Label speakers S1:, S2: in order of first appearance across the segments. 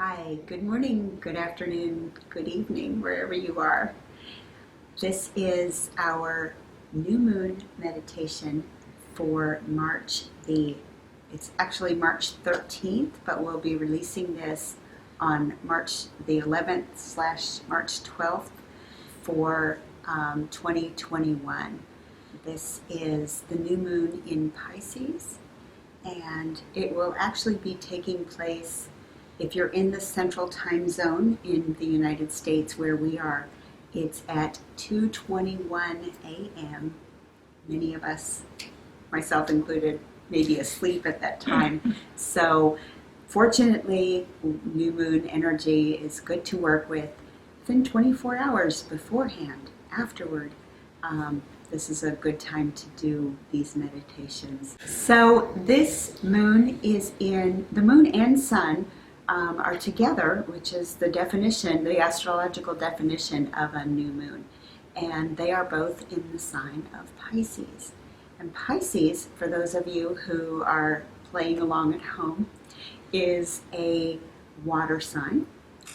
S1: Hi, good morning, good afternoon, good evening, wherever you are. This is our new moon meditation for it's actually March 13th, but we'll be releasing this on March the 11th / March 12th for 2021. This is the new moon in Pisces, and it will actually be taking place if you're in the central time zone in the United States where we are. It's at 2:21 a.m. Many of us, myself included, may be asleep at that time. So fortunately, new moon energy is good to work with within 24 hours beforehand, afterward. This is a good time to do these meditations. So this moon is the moon and sun are together, which is the definition, the astrological definition of a new moon. And they are both in the sign of Pisces. And Pisces, for those of you who are playing along at home, is a water sign.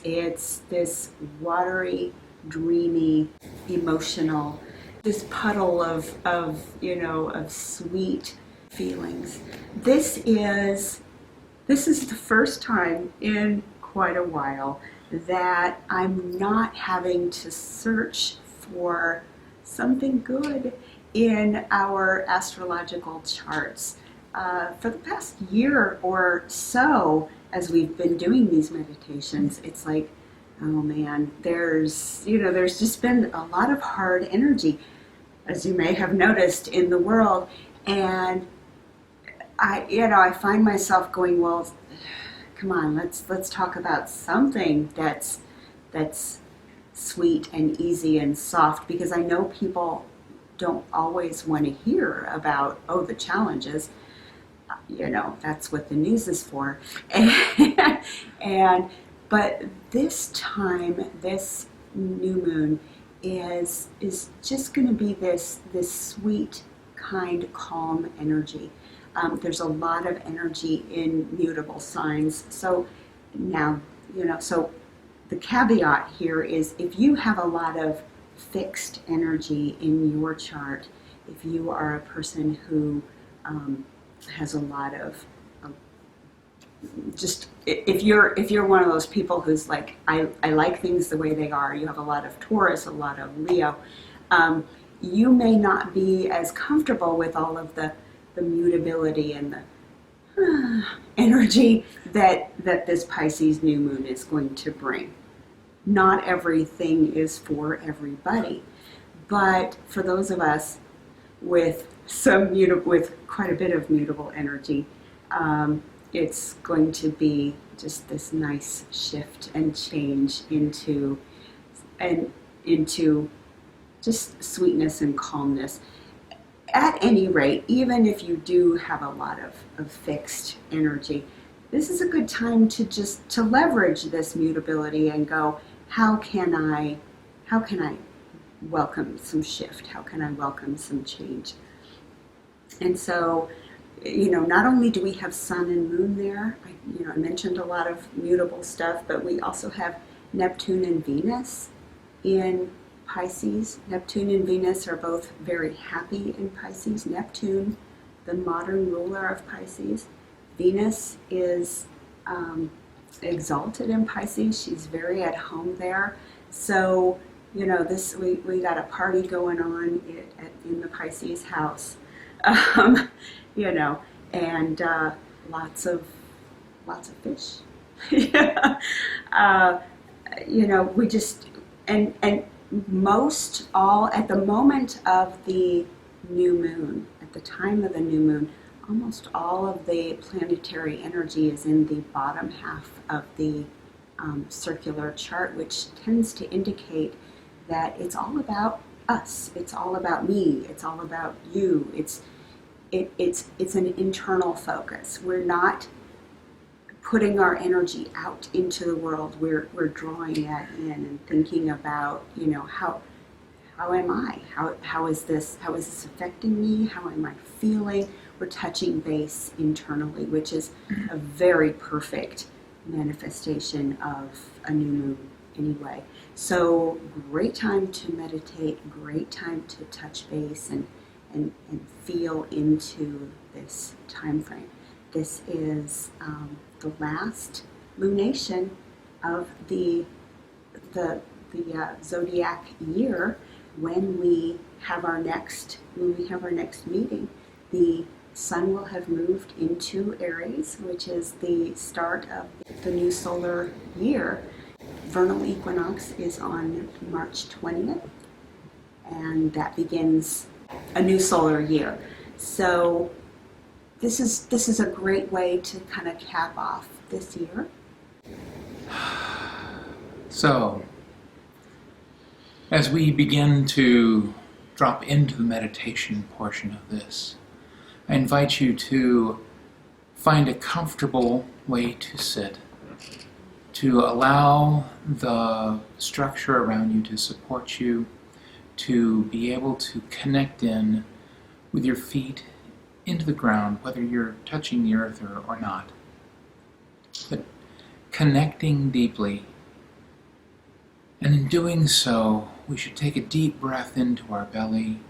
S1: It's this watery, dreamy, emotional, this puddle of sweet feelings. This is the first time in quite a while that I'm not having to search for something good in our astrological charts. For the past year or so, as we've been doing these meditations, it's like, oh man, there's just been a lot of hard energy, as you may have noticed, in the world. And I find myself going, well, come on, let's talk about something that's sweet and easy and soft, because I know people don't always want to hear about, the challenges. That's what the news is for. But this time, this new moon is just going to be this sweet, kind, calm energy. There's a lot of energy in mutable signs. So now, so the caveat here is, if you have a lot of fixed energy in your chart, if you are a person who has a lot of if you're one of those people who's like, I like things the way they are, you have a lot of Taurus, a lot of Leo, you may not be as comfortable with all of the mutability and the energy that this Pisces new moon is going to bring. Not everything is for everybody, but for those of us with quite a bit of mutable energy, it's going to be just this nice shift and change into just sweetness and calmness. At any rate, even if you do have a lot of fixed energy, this is a good time to leverage this mutability and go, how can I welcome some shift? How can I welcome some change? And so, not only do we have sun and moon there, I mentioned a lot of mutable stuff, but we also have Neptune and Venus in Pisces. Neptune and Venus are both very happy in Pisces. Neptune, the modern ruler of Pisces. Venus is exalted in Pisces. She's very at home there. So, we got a party going on in the Pisces house. And lots of fish. We just, and most all, at the moment of the new moon, at the time of the new moon, almost all of the planetary energy is in the bottom half of the circular chart, which tends to indicate that it's all about us, it's all about me, it's all about you. It's an internal focus. We're not putting our energy out into the world. We're drawing that in and thinking about, how am I? How is this affecting me? How am I feeling? We're touching base internally, which is a very perfect manifestation of a new moon anyway. So great time to meditate, great time to touch base and feel into this time frame. This is the last lunation of the zodiac year when we have our next meeting. The Sun will have moved into Aries, which is the start of the new solar year. Vernal equinox is on March 20th, and that begins a new solar year. So this is a great way to kind of cap off this year.
S2: So, as we begin to drop into the meditation portion of this, I invite you to find a comfortable way to sit, to allow the structure around you to support you, to be able to connect in with your feet into the ground, whether you're touching the earth or not. But connecting deeply. And in doing so, we should take a deep breath into our belly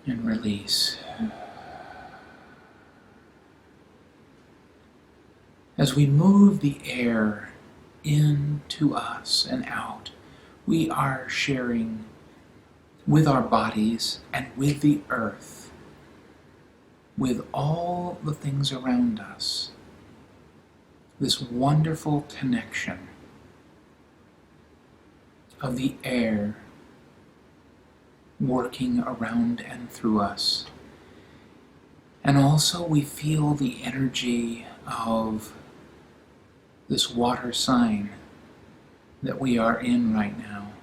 S2: and release. As we move the air into us and out, we are sharing with our bodies and with the earth, with all the things around us, this wonderful connection of the air working around and through us. And also we feel the energy of this water sign that we are in right now.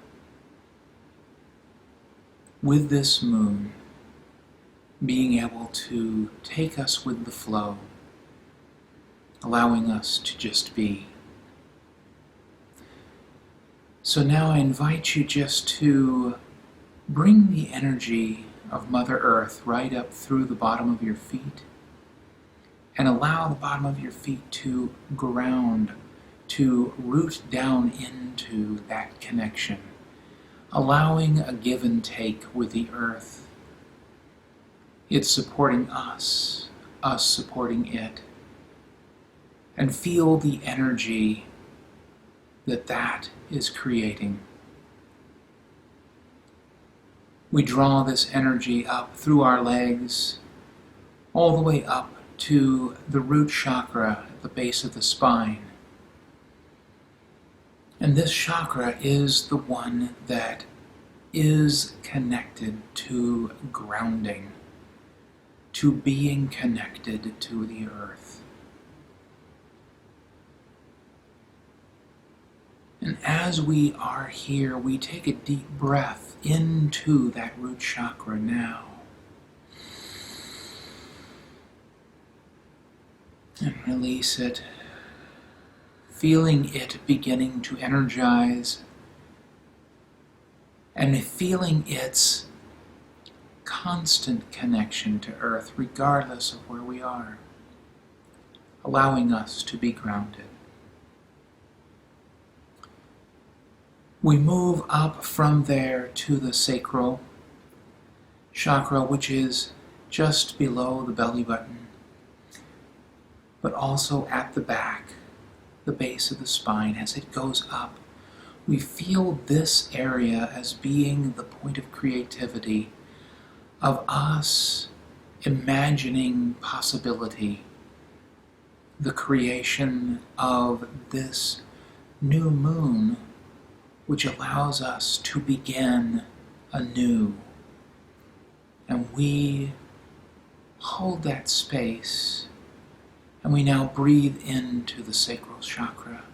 S2: With this moon being able to take us with the flow, allowing us to just be. So now I invite you just to bring the energy of Mother Earth right up through the bottom of your feet and allow the bottom of your feet to ground, to root down into that connection, allowing a give and take with the earth. It's supporting us supporting it, and feel the energy that is creating. We draw this energy up through our legs, all the way up to the root chakra at the base of the spine. And this chakra is the one that is connected to grounding, to being connected to the earth. And as we are here, we take a deep breath into that root chakra now. And release it, feeling it beginning to energize, and feeling its constant connection to earth, regardless of where we are, allowing us to be grounded. We move up from there to the sacral chakra, which is just below the belly button, but also at the back, the base of the spine. As it goes up, we feel this area as being the point of creativity, of us imagining possibility, the creation of this new moon, which allows us to begin anew. And we hold that space, and we now breathe into the sacral chakra.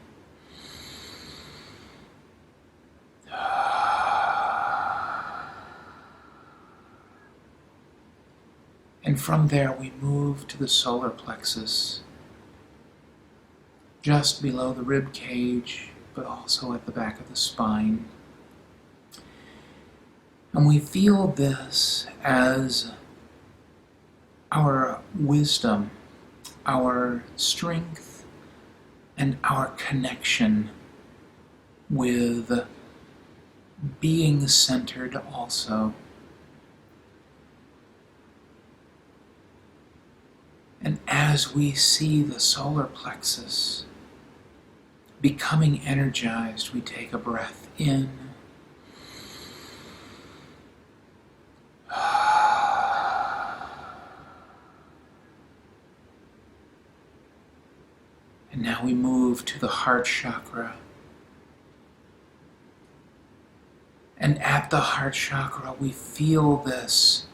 S2: And from there we move to the solar plexus, just below the rib cage, but also at the back of the spine. And we feel this as our wisdom, our strength and our connection with being centered also. And as we see the solar plexus becoming energized, we take a breath in. And now we move to the heart chakra. And at the heart chakra, we feel this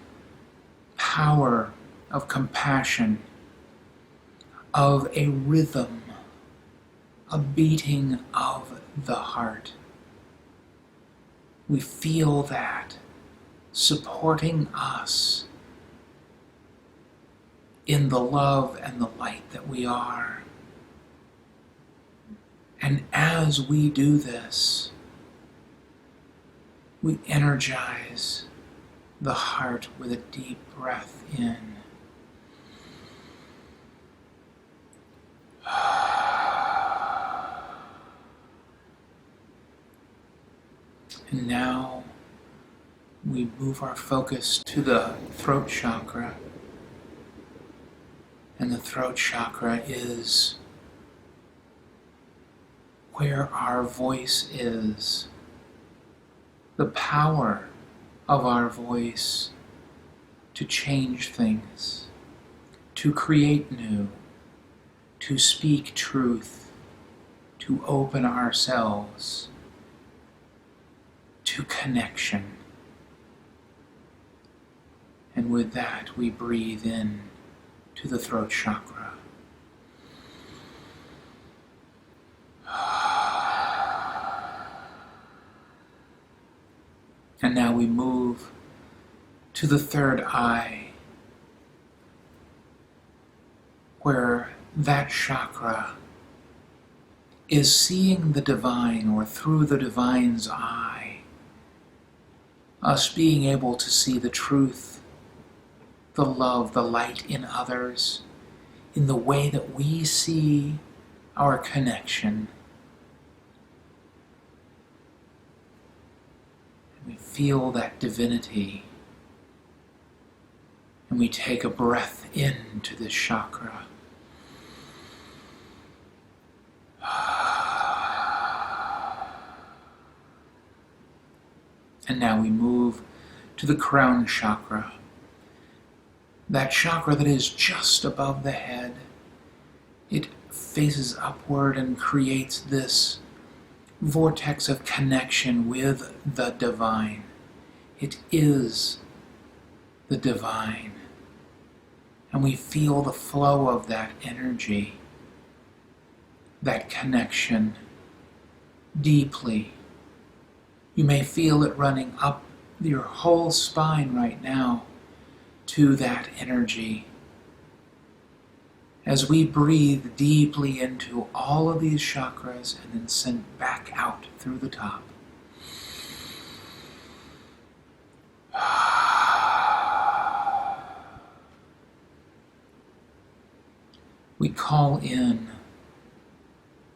S2: power of compassion, of a rhythm, a beating of the heart. We feel that supporting us in the love and the light that we are. And as we do this, we energize the heart with a deep breath in. And now we move our focus to the throat chakra. And the throat chakra is where our voice is. The power of our voice to change things, to create new, to speak truth, to open ourselves to connection. And with that, we breathe in to the throat chakra. And now we move to the third eye, where that chakra is seeing the divine, or through the divine's eye, us being able to see the truth, the love, the light in others, in the way that we see our connection. And we feel that divinity, and we take a breath into this chakra. And now we move to the crown chakra, that chakra that is just above the head. It faces upward and creates this vortex of connection with the divine. It is the divine. And we feel the flow of that energy, that connection, deeply. You may feel it running up your whole spine right now to that energy. As we breathe deeply into all of these chakras and then send back out through the top. We call in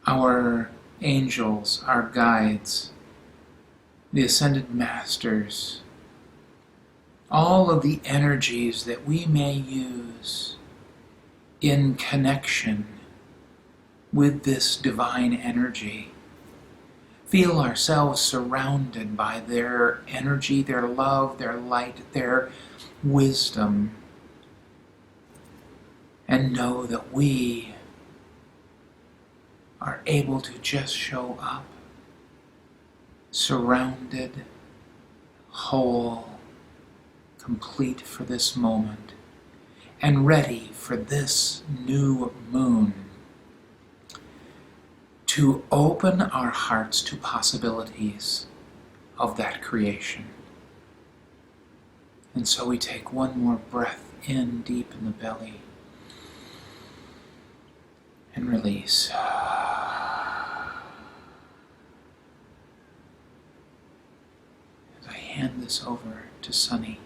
S2: our angels, our guides, the ascended masters, all of the energies that we may use in connection with this divine energy. Feel ourselves surrounded by their energy, their love, their light, their wisdom, and know that we are able to just show up, surrounded, whole, complete for this moment, and ready for this new moon to open our hearts to possibilities of that creation. And so we take one more breath in deep in the belly and release. As I hand this over to Sunny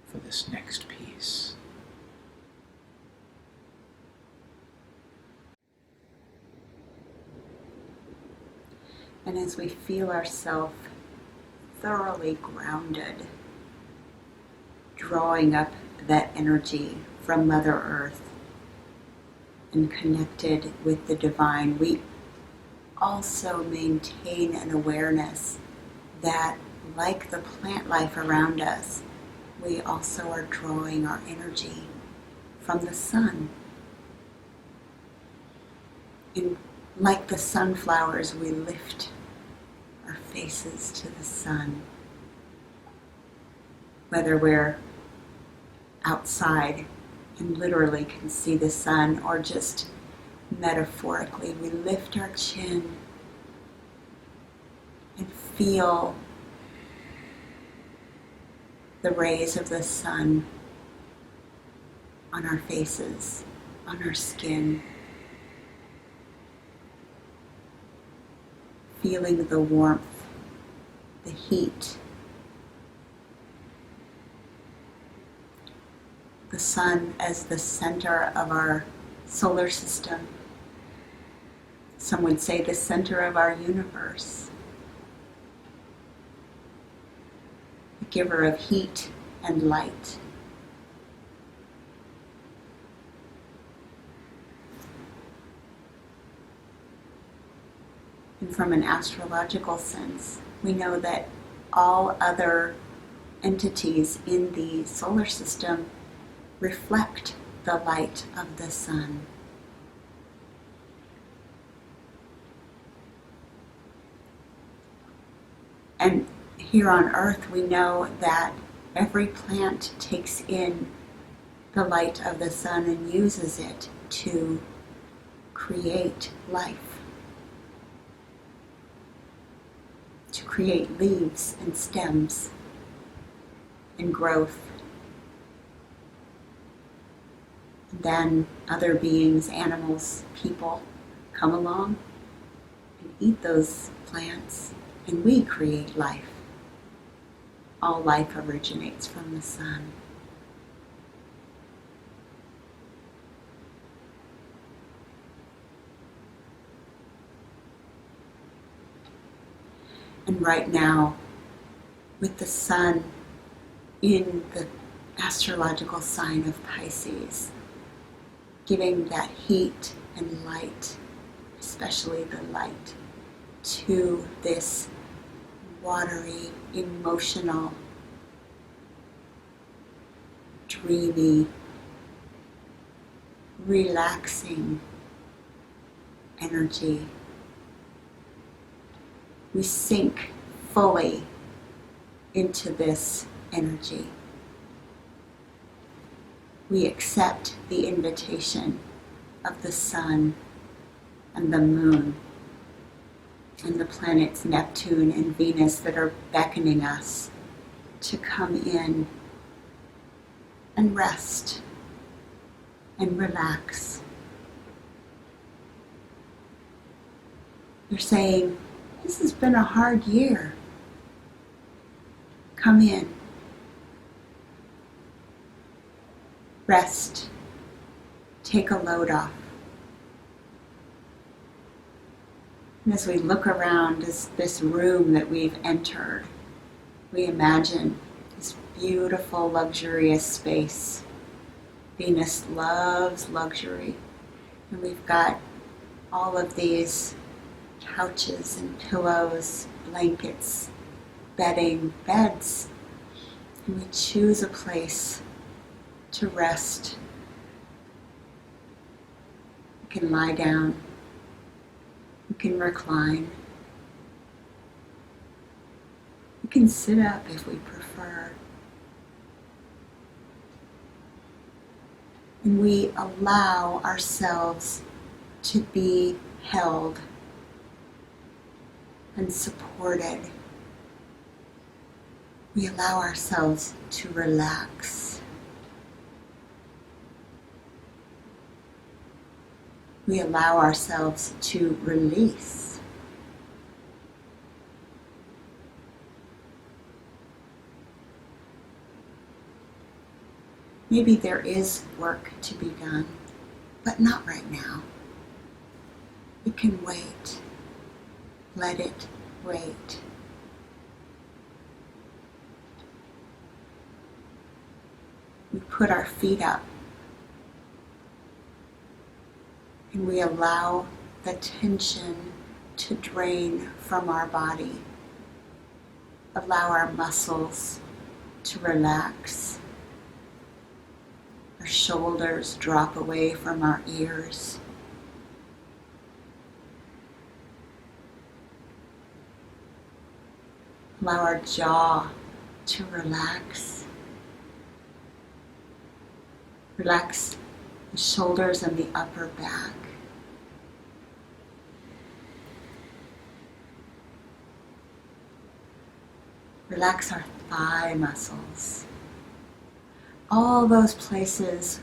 S2: for this next piece.
S1: And as we feel ourselves thoroughly grounded, drawing up that energy from Mother Earth and connected with the divine, we also maintain an awareness that, like the plant life around us, we also are drawing our energy from the sun. And like the sunflowers, we lift our faces to the sun. Whether we're outside and literally can see the sun, or just metaphorically, we lift our chin and feel the rays of the sun on our faces, on our skin, feeling the warmth, the heat. The sun as the center of our solar system. Some would say the center of our universe. The giver of heat and light. And from an astrological sense, we know that all other entities in the solar system reflect the light of the sun. And here on Earth, we know that every plant takes in the light of the sun and uses it to create life, to create leaves and stems and growth. And then other beings, animals, people come along and eat those plants, and we create life. All life originates from the sun. And right now, with the sun in the astrological sign of Pisces, giving that heat and light, especially the light, to this watery, emotional, dreamy, relaxing energy. We sink fully into this energy. We accept the invitation of the sun and the moon and the planets Neptune and Venus that are beckoning us to come in and rest and relax. They're saying, this has been a hard year. Come in. Rest. Take a load off. And as we look around this room that we've entered, we imagine this beautiful, luxurious space. Venus loves luxury. And we've got all of these couches and pillows, blankets, bedding, beds. And we choose a place to rest. We can lie down. We can recline. We can sit up if we prefer. And we allow ourselves to be held and supported. We allow ourselves to relax. We allow ourselves to release. Maybe there is work to be done, but not right now. It can wait. Let it weight. We put our feet up and we allow the tension to drain from our body. Allow our muscles to relax. Our shoulders drop away from our ears. Allow our jaw to relax. Relax the shoulders and the upper back. Relax our thigh muscles. All those places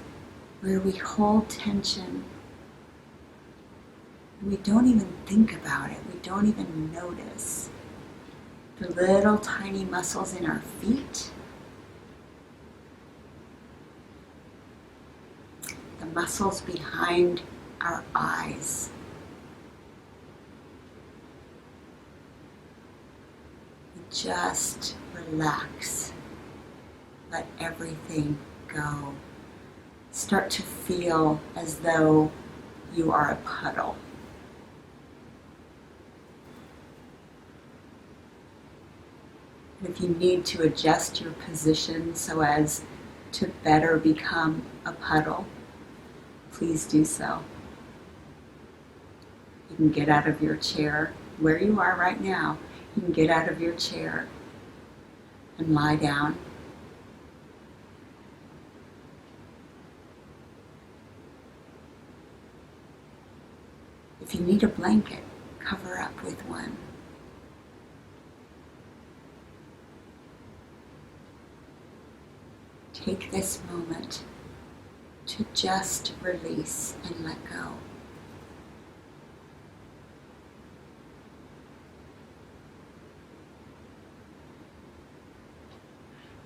S1: where we hold tension. And we don't even think about it. We don't even notice. The little tiny muscles in our feet. The muscles behind our eyes. Just relax. Let everything go. Start to feel as though you are a puddle. And if you need to adjust your position so as to better become a puddle, please do so. You can get out of your chair where you are right now. You can get out of your chair and lie down. If you need a blanket, cover up with one. Take this moment to just release and let go.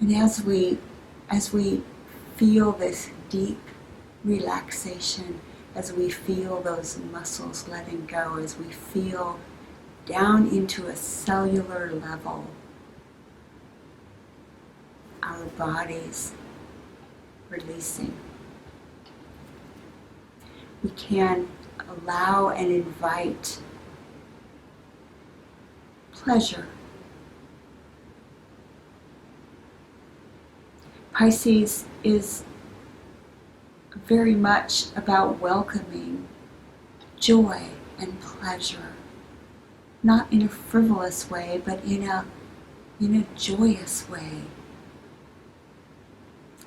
S1: And as we feel this deep relaxation, as we feel those muscles letting go, as we feel down into a cellular level, our bodies releasing, we can allow and invite pleasure. Pisces is very much about welcoming joy and pleasure, not in a frivolous way, but in a joyous way.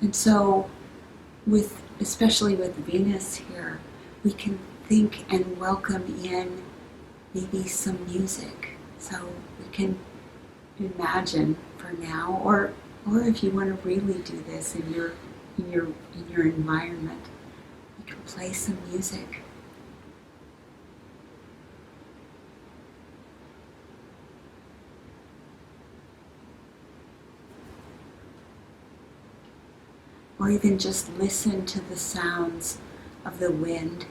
S1: And so, especially with Venus here, we can think and welcome in maybe some music. So we can imagine for now, or if you want to really do this in your environment, you can play some music. Or even just listen to the sounds of the wind.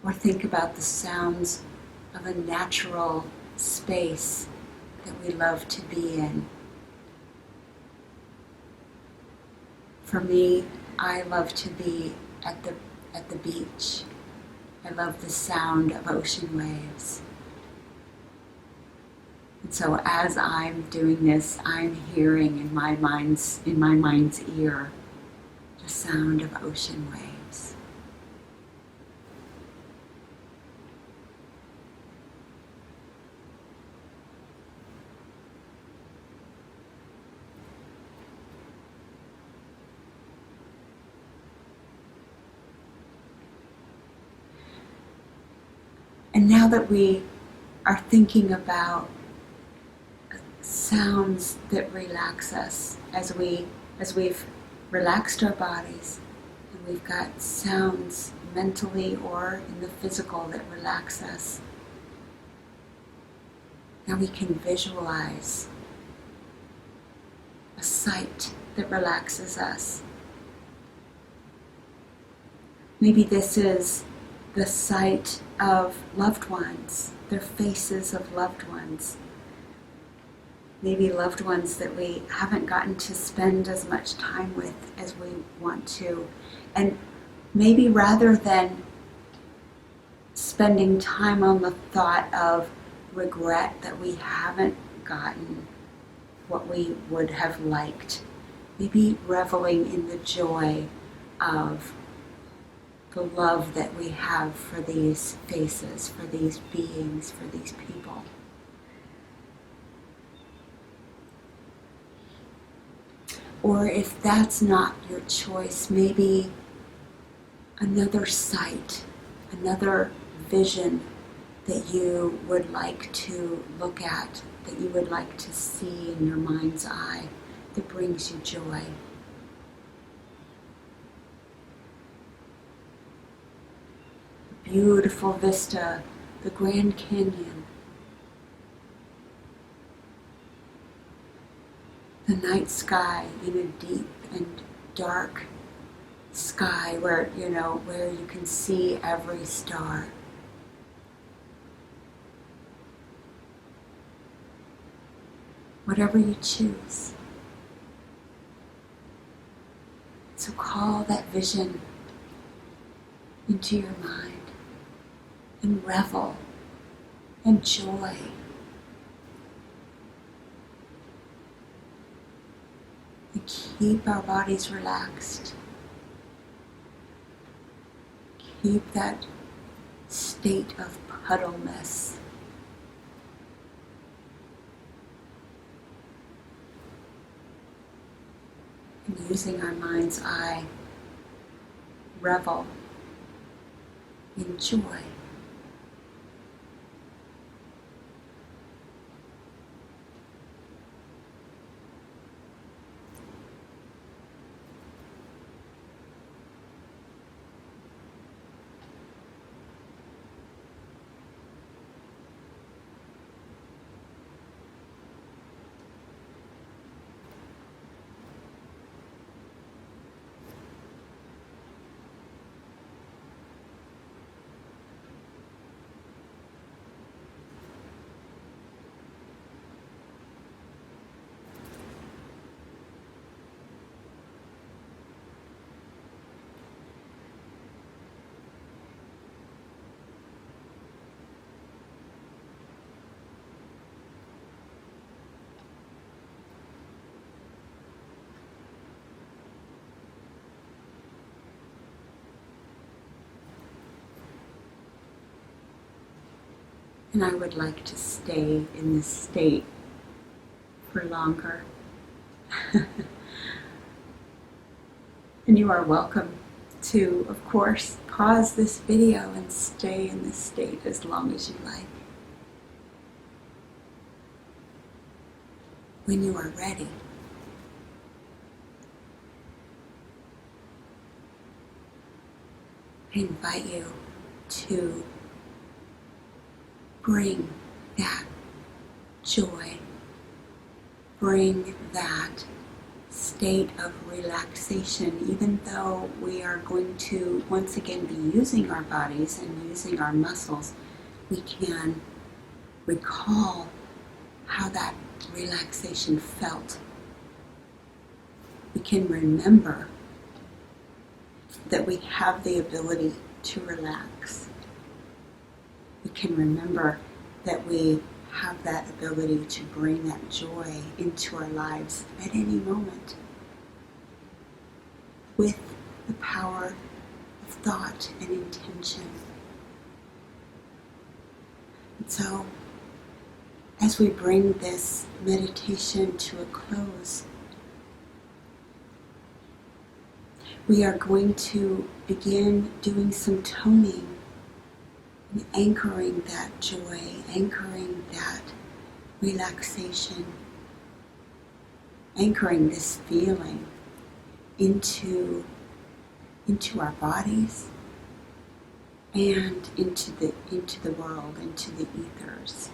S1: Or think about the sounds of a natural space that we love to be in. For me, I love to be at the beach. I love the sound of ocean waves. And so as I'm doing this, I'm hearing in my mind's ear the sound of ocean waves. And now that we are thinking about sounds that relax us, as we've relaxed our bodies, and we've got sounds mentally or in the physical that relax us, now we can visualize a sight that relaxes us. Maybe this is the sight of loved ones, their faces of loved ones. Maybe loved ones that we haven't gotten to spend as much time with as we want to. And maybe rather than spending time on the thought of regret that we haven't gotten what we would have liked, maybe reveling in the joy of the love that we have for these faces, for these beings, for these people. Or if that's not your choice, maybe another sight, another vision that you would like to look at, that you would like to see in your mind's eye, that brings you joy. A beautiful vista, the Grand Canyon, the night sky in a deep and dark sky where you can see every star. Whatever you choose. So call that vision into your mind and revel and joy. And keep our bodies relaxed. Keep that state of puddleness. And using our mind's eye, revel in joy. And I would like to stay in this state for longer. And you are welcome to, of course, pause this video and stay in this state as long as you like. When you are ready, I invite you to bring that joy, bring that state of relaxation, even though we are going to once again be using our bodies and using our muscles. We can recall how that relaxation felt. We can remember that we have the ability to relax. We can remember that we have that ability to bring that joy into our lives at any moment with the power of thought and intention. And so, as we bring this meditation to a close, we are going to begin doing some toning and anchoring that joy, anchoring that relaxation, anchoring this feeling into our bodies and into the world, into the ethers.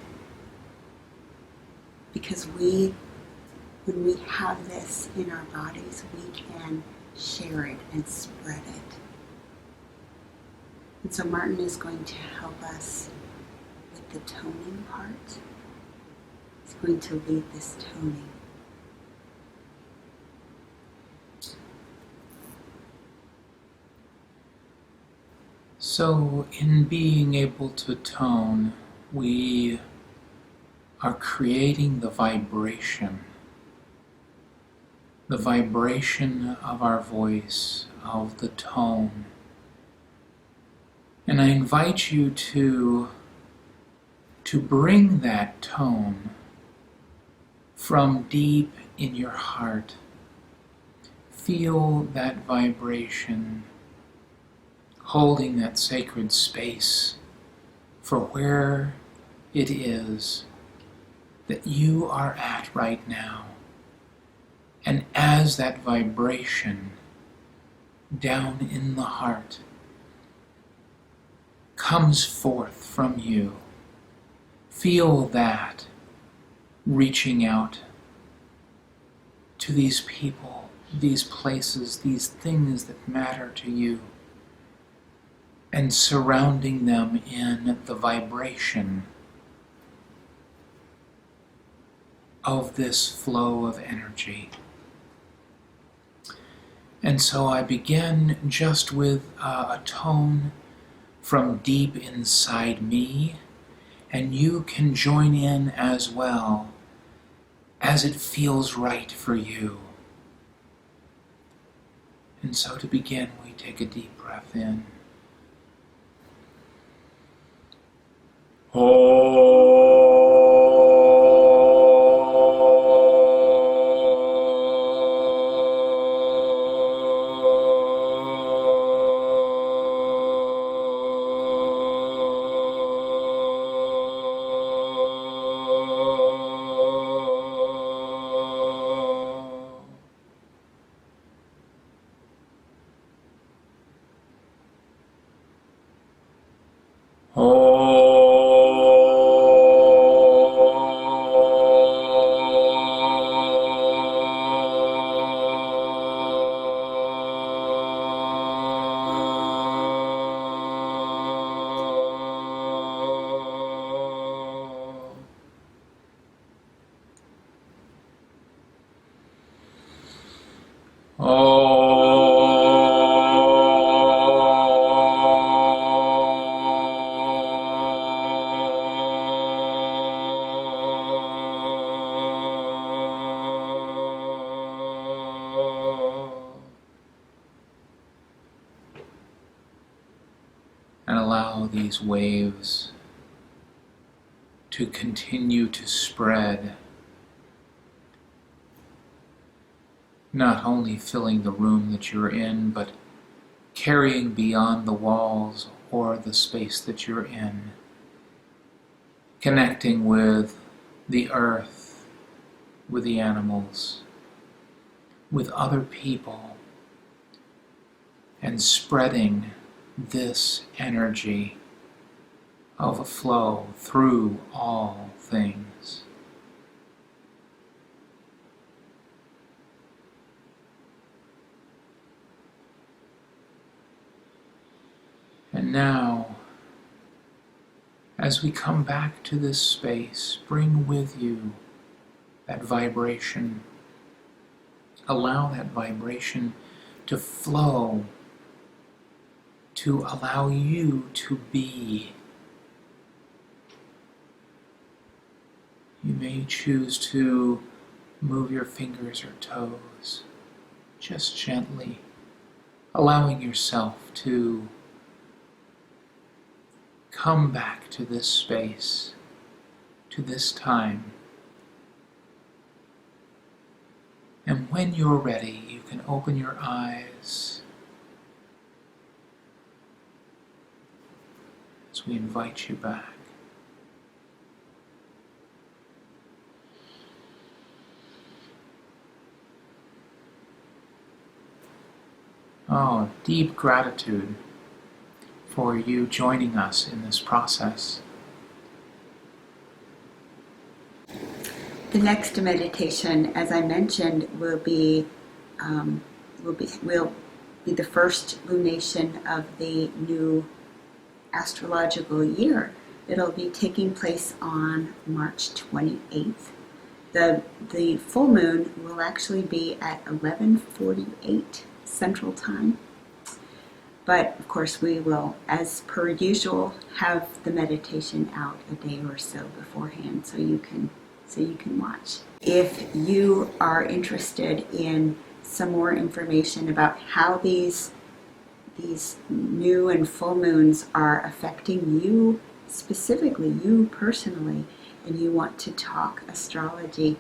S1: Because when we have this in our bodies, we can share it and spread it. And so Martin is going to help us with the toning part. He's going to lead this toning.
S2: So, in being able to tone, we are creating the vibration of our voice, of the tone. And I invite you to bring that tone from deep in your heart. Feel that vibration, holding that sacred space for where it is that you are at right now. And as that vibration down in the heart comes forth from you, feel that reaching out to these people, these places, these things that matter to you, and surrounding them in the vibration of this flow of energy. And so I begin just with a tone from deep inside me, and you can join in as well as it feels right for you. And so to begin, we take a deep breath in. And allow these waves to continue to spread, not only filling the room that you're in, but carrying beyond the walls or the space that you're in, connecting with the earth, with the animals, with other people, and spreading this energy of a flow through all things. And now, as we come back to this space, bring with you that vibration. Allow that vibration to flow, to allow you to be. You may choose to move your fingers or toes, just gently, allowing yourself to come back to this space, to this time. And when you're ready, you can open your eyes as we invite you back. Oh, deep gratitude for you joining us in this process.
S1: The next meditation, as I mentioned, will be the first lunation of the new astrological year. It'll be taking place on March 28th. The full moon will actually be at 11:48 Central Time. But of course we will, as per usual, have the meditation out a day or so beforehand so you can watch. If you are interested in some more information about how these new and full moons are affecting you specifically, you personally, and you want to talk astrology,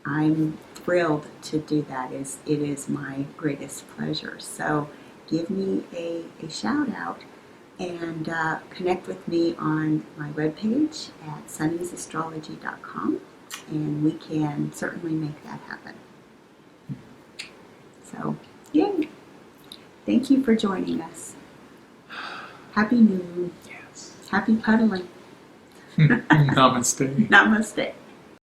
S1: I'm thrilled to do that. It is my greatest pleasure. So give me a shout out and connect with me on my webpage at sunnyesastrology.com, and we can certainly make that happen. So, yay! Thank you for joining us. Happy New Moon.
S2: Yes.
S1: Happy puddling.
S2: Namaste.
S1: Namaste.